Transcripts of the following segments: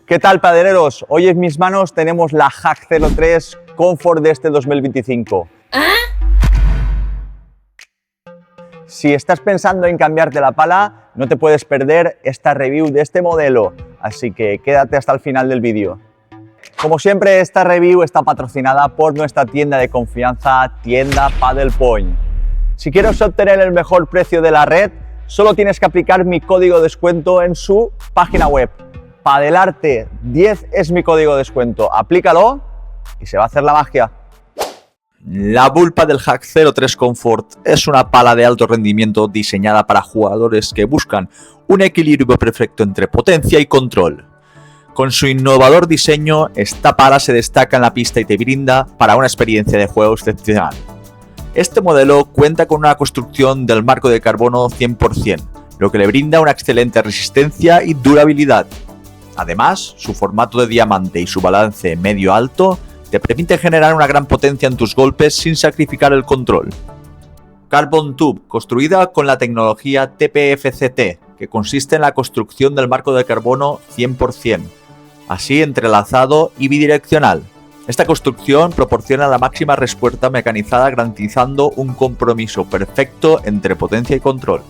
¿Qué tal, paleteros? Hoy en mis manos tenemos la Hack 03 Comfort de este 2025. Si estás pensando en cambiarte la pala, no te puedes perder esta review de este modelo, así que quédate hasta el final del vídeo. Como siempre, esta review está patrocinada por nuestra tienda de confianza, Tienda Paddle Point. Si quieres obtener el mejor precio de la red, solo tienes que aplicar mi código de descuento en su página web. Padelarte10 es mi código de descuento. Aplícalo y se va a hacer la magia. La Bull Paddle Hack 03 Comfort es una pala de alto rendimiento diseñada para jugadores que buscan un equilibrio perfecto entre potencia y control. Con su innovador diseño, esta pala se destaca en la pista y te brinda para una experiencia de juego excepcional. Este modelo cuenta con una construcción del marco de carbono 100%, lo que le brinda una excelente resistencia y durabilidad. Además, su formato de diamante y su balance medio-alto te permite generar una gran potencia en tus golpes sin sacrificar el control. Carbon Tube, construida con la tecnología TPFCT, que consiste en la construcción del marco de carbono 100%, así entrelazado y bidireccional. Esta construcción proporciona la máxima respuesta mecanizada, garantizando un compromiso perfecto entre potencia y control.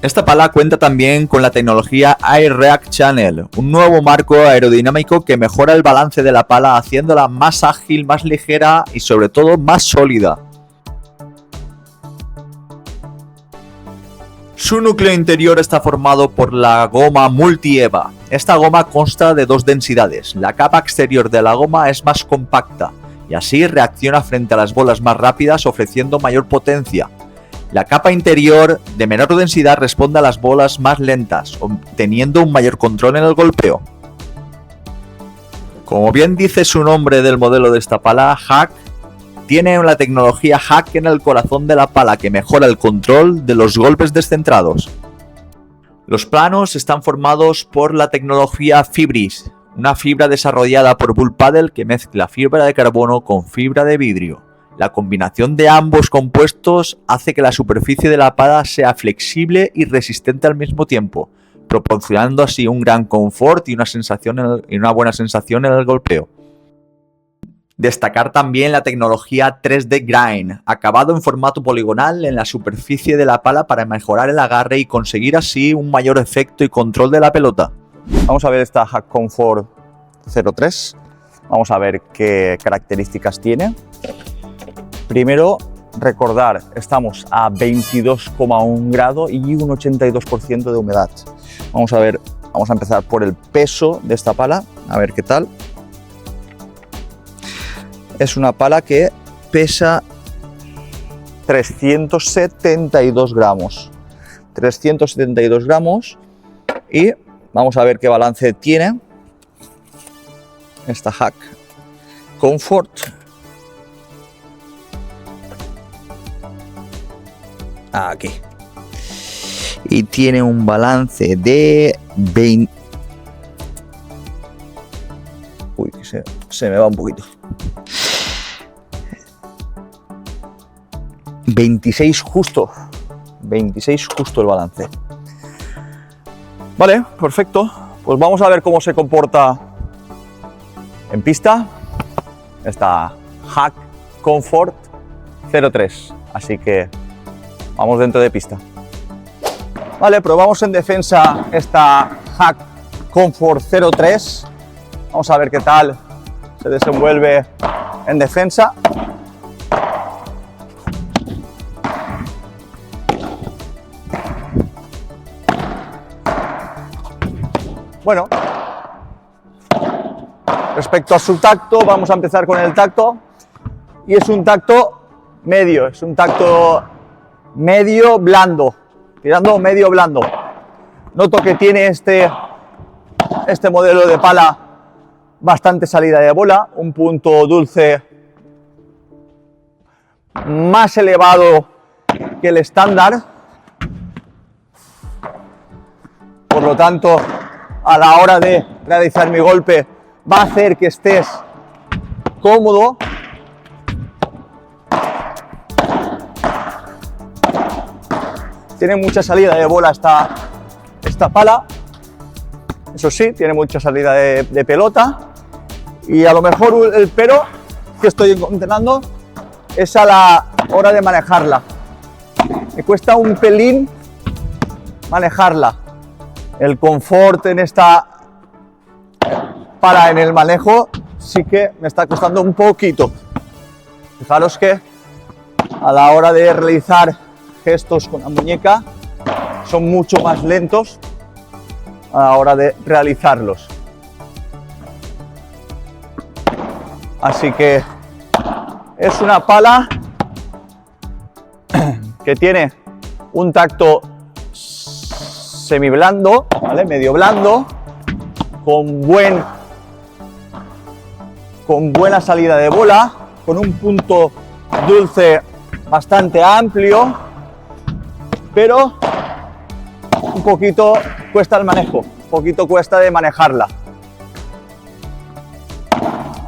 Esta pala cuenta también con la tecnología Air React Channel, un nuevo marco aerodinámico que mejora el balance de la pala, haciéndola más ágil, más ligera y sobre todo más sólida. Su núcleo interior está formado por la goma Multi-EVA. Esta goma consta de dos densidades. La capa exterior de la goma es más compacta y así reacciona frente a las bolas más rápidas, ofreciendo mayor potencia. La capa interior de menor densidad responde a las bolas más lentas, obteniendo un mayor control en el golpeo. Como bien dice su nombre del modelo de esta pala, Hack, tiene la tecnología Hack en el corazón de la pala que mejora el control de los golpes descentrados. Los planos están formados por la tecnología Fibris, una fibra desarrollada por Bull Paddle que mezcla fibra de carbono con fibra de vidrio. La combinación de ambos compuestos hace que la superficie de la pala sea flexible y resistente al mismo tiempo, proporcionando así un gran confort y una buena sensación en el golpeo. Destacar también la tecnología 3D Grind, acabado en formato poligonal en la superficie de la pala para mejorar el agarre y conseguir así un mayor efecto y control de la pelota. Vamos a ver esta Hack Comfort 03. Vamos a ver qué características tiene. Primero, recordar, estamos a 22,1 grados y un 82% de humedad. Vamos a empezar por el peso de esta pala, a ver qué tal. Es una pala que pesa 372 gramos. 372 gramos y vamos a ver qué balance tiene esta Hack Comfort. Aquí. Y tiene un balance de 20. Uy, se me va un poquito. 26 justo. 26 justo el balance. Vale, perfecto. Pues vamos a ver cómo se comporta en pista esta Hack Comfort 03. Así que vamos dentro de pista. Vale, probamos en defensa esta Hack Comfort 03. Vamos a ver qué tal se desenvuelve en defensa. Bueno, respecto a su tacto, vamos a empezar con el tacto. Y es un tacto medio, es un tacto medio blando, tirando medio blando. Noto que tiene este modelo de pala bastante salida de bola, un punto dulce más elevado que el estándar. Por lo tanto, a la hora de realizar mi golpe va a hacer que estés cómodo. Tiene mucha salida de bola esta pala. Eso sí, tiene mucha salida de pelota. Y a lo mejor el pero que estoy encontrando es a la hora de manejarla. Me cuesta un pelín manejarla. El confort en esta pala en el manejo sí que me está costando un poquito. Fijaros que a la hora de realizar gestos con la muñeca son mucho más lentos a la hora de realizarlos. Así que es una pala que tiene un tacto semiblando, ¿vale? Medio blando, con buena salida de bola, con un punto dulce bastante amplio, pero un poquito cuesta el manejo, un poquito cuesta de manejarla.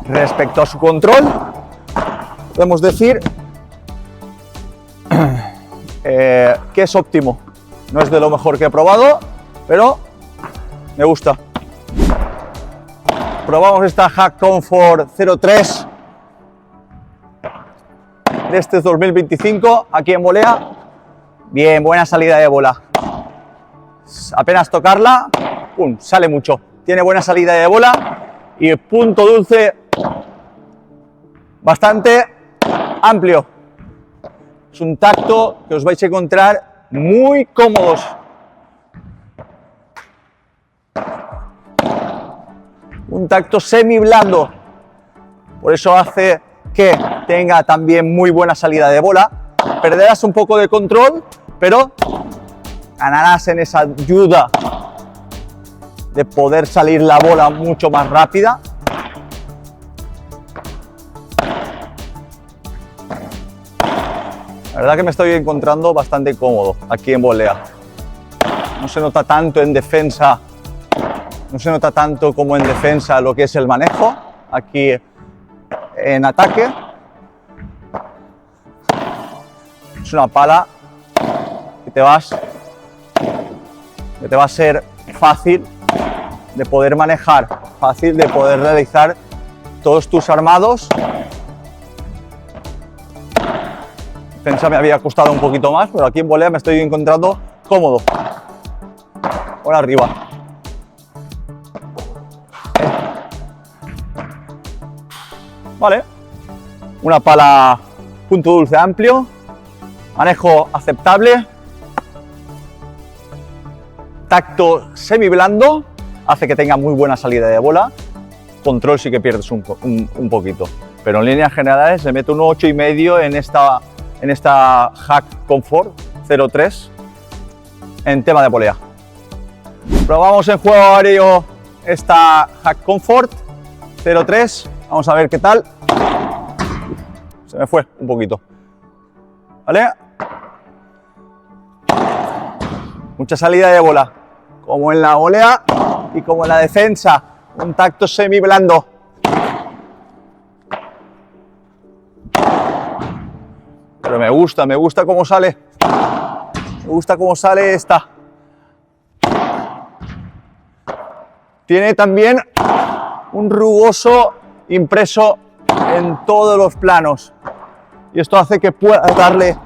Respecto a su control, podemos decir que es óptimo. No es de lo mejor que he probado, pero me gusta. Probamos esta Hack Comfort 03 de este 2025 aquí en Bolea. Bien, buena salida de bola. Apenas tocarla, ¡pum!, sale mucho. Tiene buena salida de bola y punto dulce bastante amplio. Es un tacto que os vais a encontrar muy cómodos. Un tacto semi blando, por eso hace que tenga también muy buena salida de bola. Perderás un poco de control, pero ganarás en esa ayuda de poder salir la bola mucho más rápida. La verdad que me estoy encontrando bastante cómodo aquí en Bolea. No se nota tanto en defensa. No se nota tanto como en defensa lo que es el manejo, aquí en ataque. Es una pala que te va a ser fácil de poder manejar, fácil de poder realizar todos tus armados. Defensa me había costado un poquito más, pero aquí en volea me estoy encontrando cómodo. Por arriba. Vale, una pala punto dulce amplio, manejo aceptable, tacto semi blando, hace que tenga muy buena salida de bola, control sí que pierdes un poquito, pero en líneas generales le meto un 8,5 en esta Hack Comfort 03 en tema de polea. Probamos en juego aéreo esta Hack Comfort 03. Vamos a ver qué tal. Se me fue un poquito. ¿Vale? Mucha salida de bola, como en la volea y como en la defensa. Un tacto semi blando. Pero me gusta cómo sale. Me gusta cómo sale esta. Tiene también un rugoso impreso en todos los planos y esto hace que puedas darle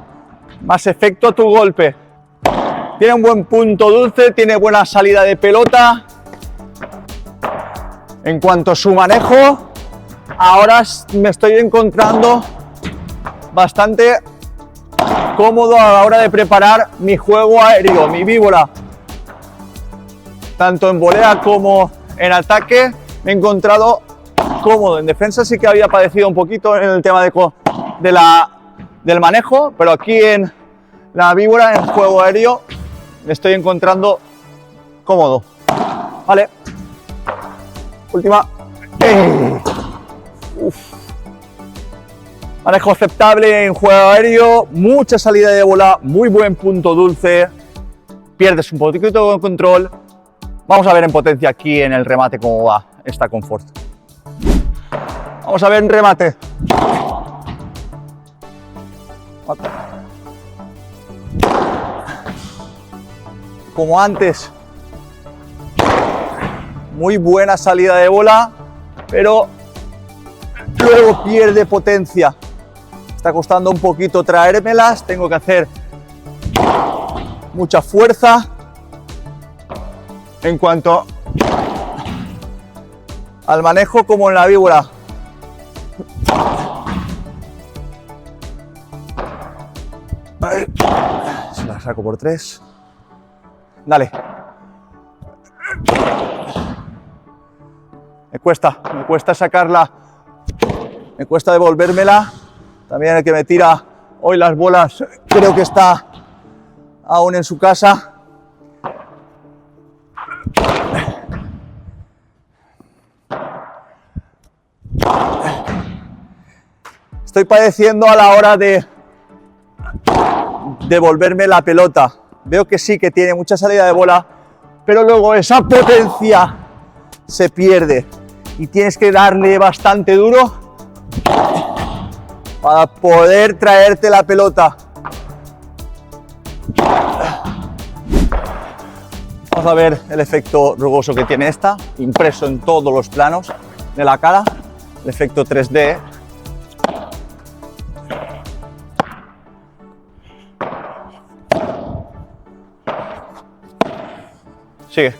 más efecto a tu golpe. Tiene un buen punto dulce, tiene buena salida de pelota. En cuanto a su manejo, ahora me estoy encontrando bastante cómodo a la hora de preparar mi juego aéreo, mi víbora. Tanto en volea como en ataque me he encontrado cómodo. En defensa sí que había padecido un poquito en el tema del manejo, pero aquí en la víbora, en el juego aéreo, me estoy encontrando cómodo. Vale. Última. Manejo aceptable en juego aéreo, mucha salida de bola, muy buen punto dulce. Pierdes un poquito de control. Vamos a ver en potencia aquí en el remate cómo va esta Comfort. Vamos a ver en remate. Como antes. muy buena salida de bola, pero luego pierde potencia. Está costando un poquito traérmelas, tengo que hacer mucha fuerza. En cuanto al manejo, como en la víbora. Se la saco por 3. Dale. Me cuesta sacarla, me cuesta devolvérmela. También el que me tira hoy las bolas creo que está aún en su casa. Estoy padeciendo a la hora de devolverme la pelota. Veo que sí que tiene mucha salida de bola, pero luego esa potencia se pierde y tienes que darle bastante duro para poder traerte la pelota. Vamos a ver el efecto rugoso que tiene esta, impreso en todos los planos de la cara, el efecto 3D. Sigue.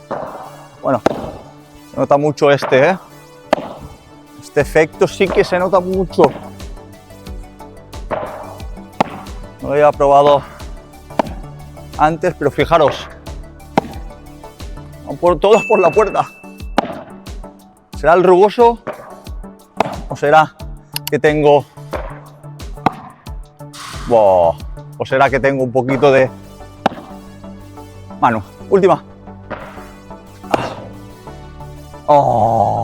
Bueno, se nota mucho este efecto sí que se nota mucho. No lo había probado antes, pero fijaros, van por todos por la puerta. ¿Será el rugoso o será que tengo o será que tengo un poquito de mano? Última. Oh.